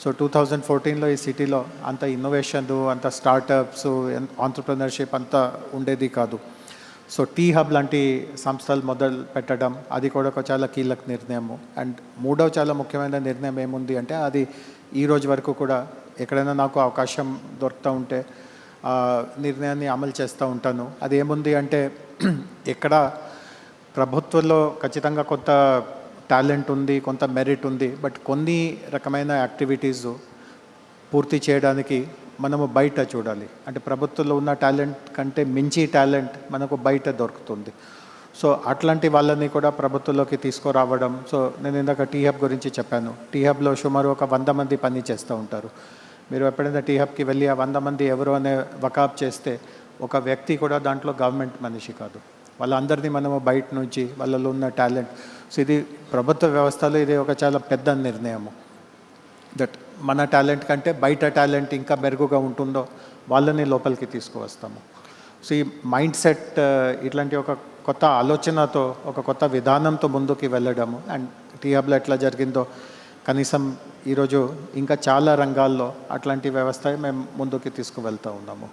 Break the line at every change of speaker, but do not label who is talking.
So 2014లో ఈ సిటీలో అంత ఇన్నోవేషన్, అంత స్టార్టప్స్, ఆంటర్‌ప్రెన్యూర్‌షిప్ అంతా ఉండేది కాదు. సో టీ హబ్ లాంటి సంస్థలు మొదలు పెట్టడం అది కూడా ఒక చాలా కీలక నిర్ణయము. అండ్ మూడవ చాలా ముఖ్యమైన నిర్ణయం ఏముంది అంటే అది ఈ రోజు వరకు కూడా ఎక్కడైనా నాకు అవకాశం దొరుకుతూ ఉంటే నిర్ణయాన్ని అమలు చేస్తూ ఉంటాను. అది ఏముంది అంటే ఎక్కడ ప్రభుత్వంలో ఖచ్చితంగా కొంత టాలెంట్ ఉంది, కొంత మెరిట్ ఉంది. బట్ కొన్ని రకమైన యాక్టివిటీస్ పూర్తి చేయడానికి మనము బయట చూడాలి. అంటే ప్రభుత్వంలో ఉన్న టాలెంట్ కంటే మించి టాలెంట్ మనకు బయట దొరుకుతుంది. సో అట్లాంటి వాళ్ళని కూడా ప్రభుత్వంలోకి తీసుకురావడం. సో నేను ఇందాక టీ హబ్ గురించి చెప్పాను. టీ హబ్లో సుమారు ఒక 100 మంది పని చేస్తూ ఉంటారు. మీరు ఎప్పుడైనా టీ హబ్కి వెళ్ళి ఆ 100 మంది ఎవరు అనే వకాబ్ చేస్తే ఒక వ్యక్తి కూడా దాంట్లో గవర్నమెంట్ మనిషి కాదు. వాళ్ళందరినీ మనము బయట నుంచి వాళ్ళలో ఉన్న టాలెంట్. సో ఇది ప్రభుత్వ వ్యవస్థలో ఇది ఒక చాలా పెద్ద నిర్ణయము. దట్ మన టాలెంట్ కంటే బయట టాలెంట్ ఇంకా మెరుగుగా ఉంటుందో వాళ్ళని లోపలికి తీసుకువస్తాము. సో ఈ మైండ్ సెట్ ఇట్లాంటి ఒక కొత్త ఆలోచనతో, ఒక కొత్త విధానంతో ముందుకు వెళ్ళడము. అండ్ టీ హబ్లో ఎట్లా జరిగిందో కనీసం ఈరోజు ఇంకా చాలా రంగాల్లో అట్లాంటి వ్యవస్థ మేము ముందుకు తీసుకువెళ్తూ ఉన్నాము.